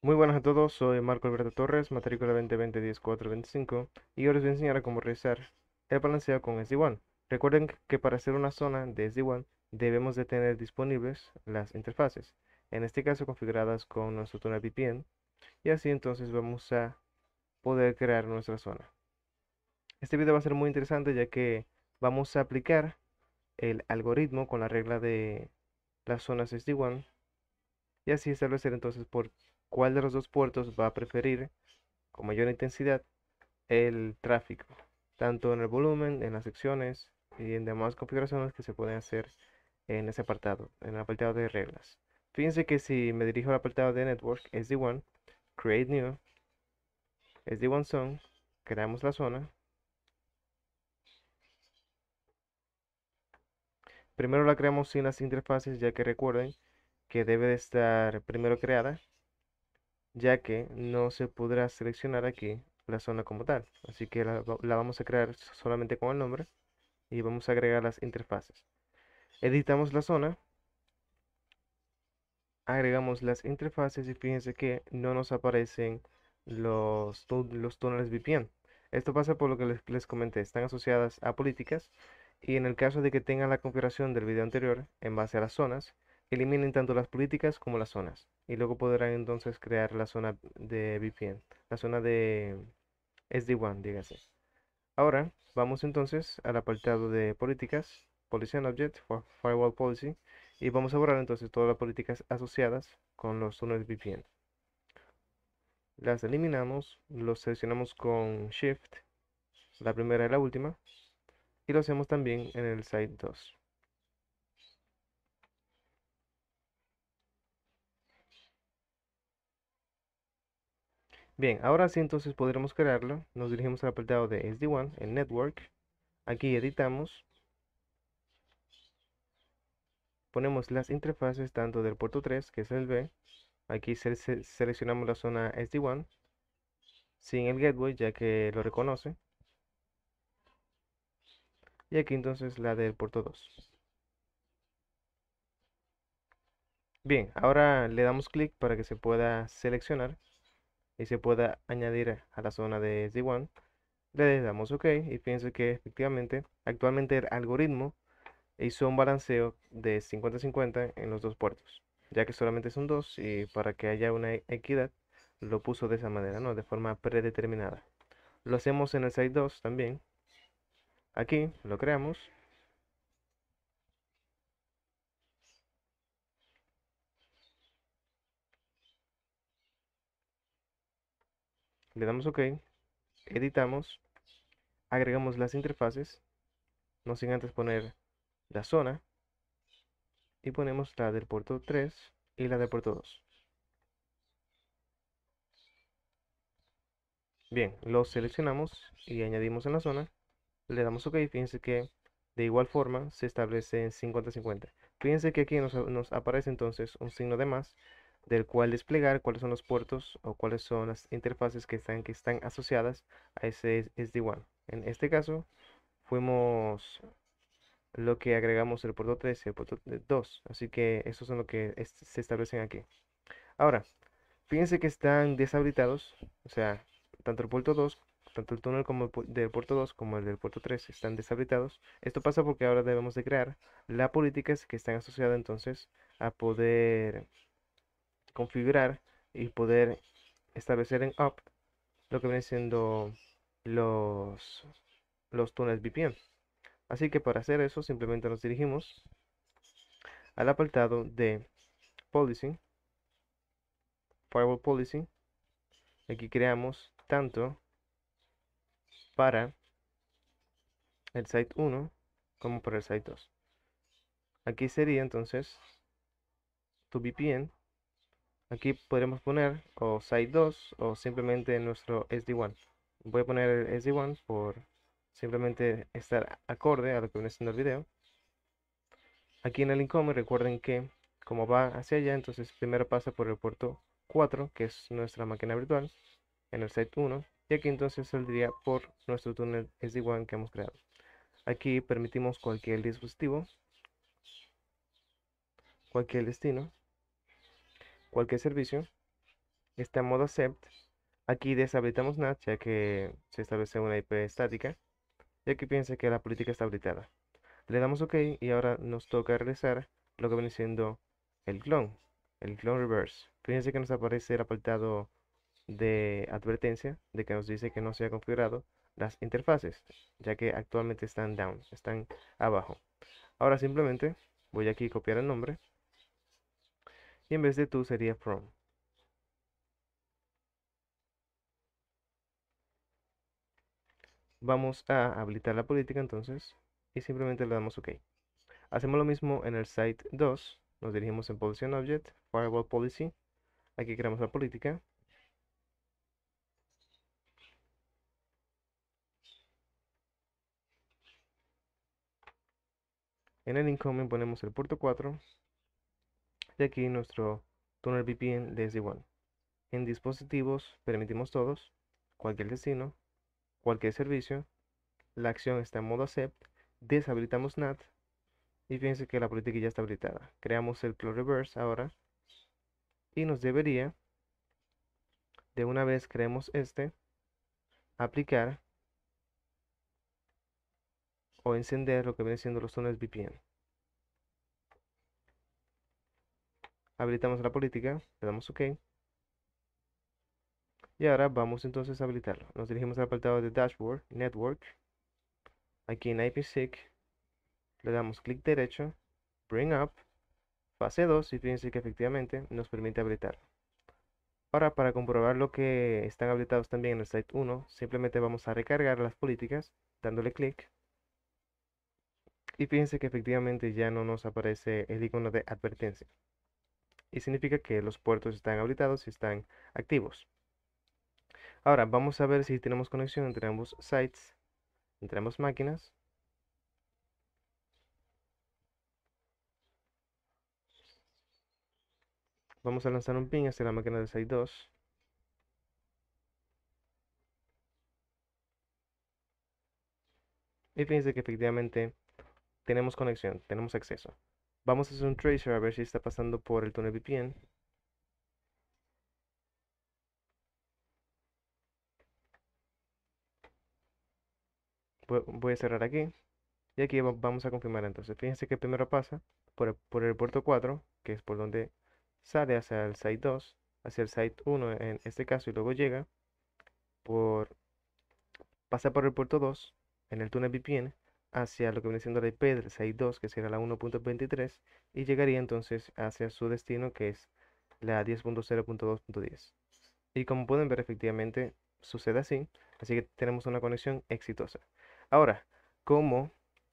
Muy buenas a todos, soy Marco Alberto Torres, matrícula 2020-10425, y hoy les voy a enseñar a cómo realizar el balanceo con SD-WAN. Recuerden que para hacer una zona de SD-WAN debemos de tener disponibles las interfaces, en este caso configuradas con nuestro túnel VPN, y así entonces vamos a poder crear nuestra zona. Este video va a ser muy interesante ya que vamos a aplicar el algoritmo con la regla de las zonas SD-WAN y así establecer entonces por cuál de los dos puertos va a preferir con mayor intensidad el tráfico, tanto en el volumen, en las secciones y en demás configuraciones que se pueden hacer en ese apartado, en el apartado de reglas. Fíjense que si me dirijo al apartado de Network, SD1, Create New, SD1 Zone, creamos la zona. Primero la creamos sin las interfaces, ya que recuerden que debe de estar primero creada, ya que no se podrá seleccionar aquí la zona como tal. Así que la vamos a crear solamente con el nombre y vamos a agregar las interfaces. Editamos la zona, agregamos las interfaces y fíjense que no nos aparecen los túneles VPN. Esto pasa por lo que les comenté, están asociadas a políticas y en el caso de que tengan la configuración del video anterior en base a las zonas, eliminen tanto las políticas como las zonas y luego podrán entonces crear la zona de VPN, la zona de SD-WAN, dígase. Ahora vamos entonces al apartado de políticas, Policy and Object, Firewall Policy, y vamos a borrar entonces todas las políticas asociadas con los túneles VPN. Las eliminamos, los seleccionamos con Shift, la primera y la última, y lo hacemos también en el Site 2. Bien, ahora sí entonces podremos crearlo. Nos dirigimos al apartado de SD-WAN, en Network. Aquí editamos, ponemos las interfaces tanto del puerto 3, que es el B. Aquí seleccionamos la zona SD-WAN sin el gateway ya que lo reconoce. Y aquí entonces la del puerto 2. Bien, ahora le damos clic para que se pueda seleccionar y se pueda añadir a la zona de SD-WAN. Le damos OK y fíjense que efectivamente actualmente el algoritmo hizo un balanceo de 50-50 en los dos puertos, ya que solamente son dos y para que haya una equidad lo puso de esa manera, ¿no? De forma predeterminada. Lo hacemos en el site 2 también. Aquí lo creamos. Le damos OK, editamos, agregamos las interfaces, no sin antes poner la zona y ponemos la del puerto 3 y la del puerto 2. Bien, los seleccionamos y añadimos en la zona, le damos OK, fíjense que de igual forma se establece en 50-50. Fíjense que aquí nos aparece entonces un signo de más del cual desplegar cuáles son los puertos o cuáles son las interfaces que están asociadas a ese SD-WAN. En este caso fuimos lo que agregamos el puerto 3 y el puerto 2. Así que esos son lo que se establecen aquí. Ahora, fíjense que están deshabilitados, o sea, tanto el puerto 2, tanto el túnel como del puerto 2 como el del puerto 3 están deshabilitados. Esto pasa porque ahora debemos de crear las políticas que están asociadas entonces a poder configurar y poder establecer en up lo que viene siendo los, los túneles VPN. Así que para hacer eso simplemente nos dirigimos al apartado de Policy, Firewall Policy. Aquí creamos tanto para el site 1 como para el site 2. Aquí sería entonces tu VPN. Aquí podremos poner o site 2 o simplemente nuestro SD-WAN. Voy a poner el SD-WAN por simplemente estar acorde a lo que viene siendo el video. Aquí en el income recuerden que como va hacia allá, entonces primero pasa por el puerto 4, que es nuestra máquina virtual, en el site 1, y aquí entonces saldría por nuestro túnel SD-WAN que hemos creado. Aquí permitimos cualquier dispositivo, cualquier destino, cualquier servicio, está en modo accept. Aquí deshabilitamos NAT ya que se establece una IP estática, ya que piensa que la política está habilitada. Le damos OK y ahora nos toca realizar lo que viene siendo el clone reverse. Fíjense que nos aparece el apartado de advertencia de que nos dice que no se ha configurado las interfaces, ya que actualmente están down, están abajo. Ahora simplemente voy aquí a copiar el nombre y en vez de to sería from. Vamos a habilitar la política entonces y simplemente le damos OK. Hacemos lo mismo en el site 2, nos dirigimos en Position Object, Firewall Policy, aquí creamos la política. En el incoming ponemos el puerto 4 y aquí nuestro tunnel VPN de SD1. En dispositivos permitimos todos, cualquier destino, cualquier servicio. La acción está en modo accept, deshabilitamos NAT y fíjense que la política ya está habilitada. Creamos el clone reverse ahora y nos debería, de una vez creemos este, aplicar o encender lo que viene siendo los túneles VPN. Habilitamos la política, le damos OK y ahora vamos entonces a habilitarlo. Nos dirigimos al apartado de Dashboard, Network. Aquí en IPsec le damos clic derecho, Bring Up, fase 2 y fíjense que efectivamente nos permite habilitar. Ahora para comprobar lo que están habilitados también en el site 1, simplemente vamos a recargar las políticas dándole clic y fíjense que efectivamente ya no nos aparece el icono de advertencia y significa que los puertos están habilitados y están activos. Ahora vamos a ver si tenemos conexión entre ambos sites, entre ambas máquinas. Vamos a lanzar un ping hacia la máquina del site 2. Y fíjense que efectivamente tenemos conexión, tenemos acceso. Vamos a hacer un tracer a ver si está pasando por el túnel VPN. Voy a cerrar aquí. Y aquí vamos a confirmar entonces. Fíjense que primero pasa por el puerto 4, que es por donde sale hacia el site 2, hacia el site 1 en este caso, y luego llega por, pasa por el puerto 2 en el túnel VPN hacia lo que viene siendo la IP del site 2, que será la 1.23, y llegaría entonces hacia su destino, que es la 10.0.2.10. Y como pueden ver, efectivamente sucede así que tenemos una conexión exitosa. Ahora, como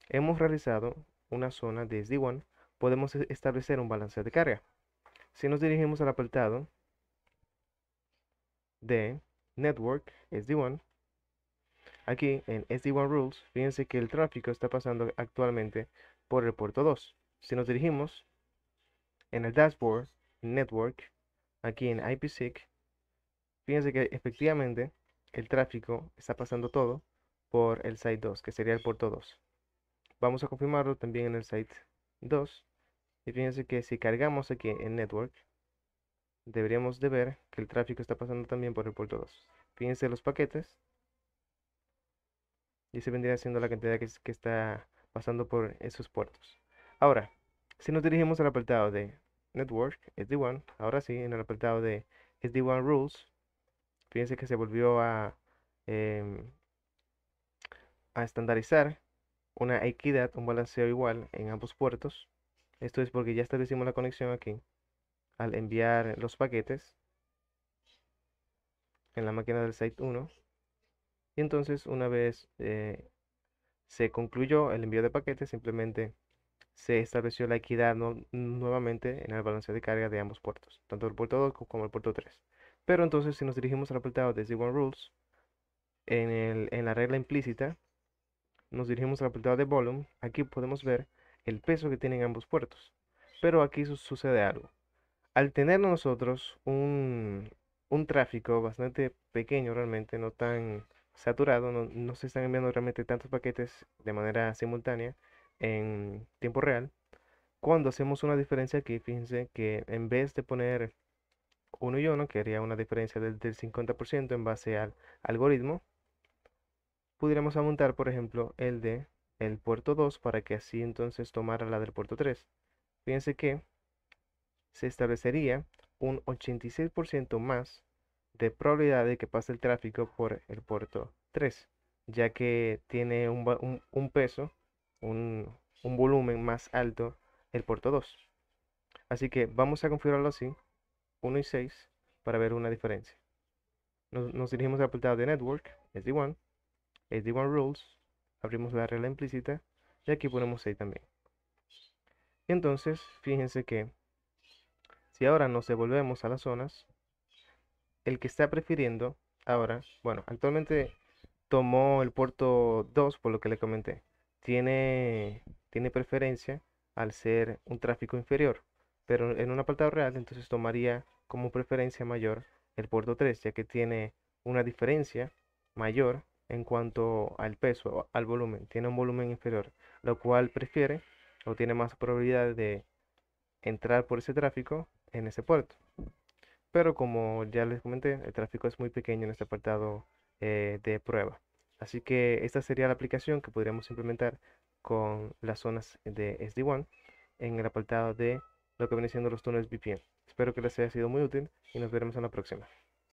hemos realizado una zona de SD1, podemos establecer un balance de carga. Si nos dirigimos al apartado de Network SD1, aquí en SD1 Rules, fíjense que el tráfico está pasando actualmente por el puerto 2. Si nos dirigimos en el Dashboard Network, aquí en IPsec, fíjense que efectivamente el tráfico está pasando todo por el site 2, que sería el puerto 2. Vamos a confirmarlo también en el site 2. Y fíjense que si cargamos aquí en Network, deberíamos de ver que el tráfico está pasando también por el puerto 2. Fíjense los paquetes. Y se vendría siendo la cantidad que está pasando por esos puertos. Ahora, si nos dirigimos al apartado de Network, SD1, ahora sí, en el apartado de SD1 Rules, fíjense que se volvió em, a estandarizar una equidad, un balanceo igual en ambos puertos. Esto es porque ya establecimos la conexión aquí al enviar los paquetes en la máquina del site 1. Y entonces una vez se concluyó el envío de paquetes, simplemente se estableció la equidad nuevamente en el balance de carga de ambos puertos, tanto el puerto 2 como el puerto 3. Pero entonces si nos dirigimos al apartado de Z1 Rules, en la regla implícita, nos dirigimos al apartado de Volume, aquí podemos ver el peso que tienen ambos puertos. Pero aquí sucede algo. Al tener nosotros un tráfico bastante pequeño realmente, no tan saturado, no se están enviando realmente tantos paquetes de manera simultánea en tiempo real. Cuando hacemos una diferencia aquí, fíjense que en vez de poner 1 y 1, que haría una diferencia del 50% en base al algoritmo, pudiéramos aumentar, por ejemplo, el de el puerto 2 para que así entonces tomara la del puerto 3. Fíjense que se establecería un 86% más de probabilidad de que pase el tráfico por el puerto 3, ya que tiene un peso, un, un volumen más alto el puerto 2. Así que vamos a configurarlo así, 1 y 6, para ver una diferencia. Nos dirigimos al apartado de Network, SD1, SD1 Rules, abrimos la regla implícita y aquí ponemos 6 también. Entonces, fíjense que si ahora nos devolvemos a las zonas, el que está prefiriendo ahora, bueno, actualmente tomó el puerto 2 por lo que le comenté. Tiene preferencia al ser un tráfico inferior, pero en un apartado real entonces tomaría como preferencia mayor el puerto 3, ya que tiene una diferencia mayor en cuanto al peso, o al volumen. Tiene un volumen inferior, lo cual prefiere o tiene más probabilidad de entrar por ese tráfico en ese puerto. Pero como ya les comenté, el tráfico es muy pequeño en este apartado de prueba. Así que esta sería la aplicación que podríamos implementar con las zonas de SD-WAN en el apartado de lo que viene siendo los túneles VPN. Espero que les haya sido muy útil y nos veremos en la próxima.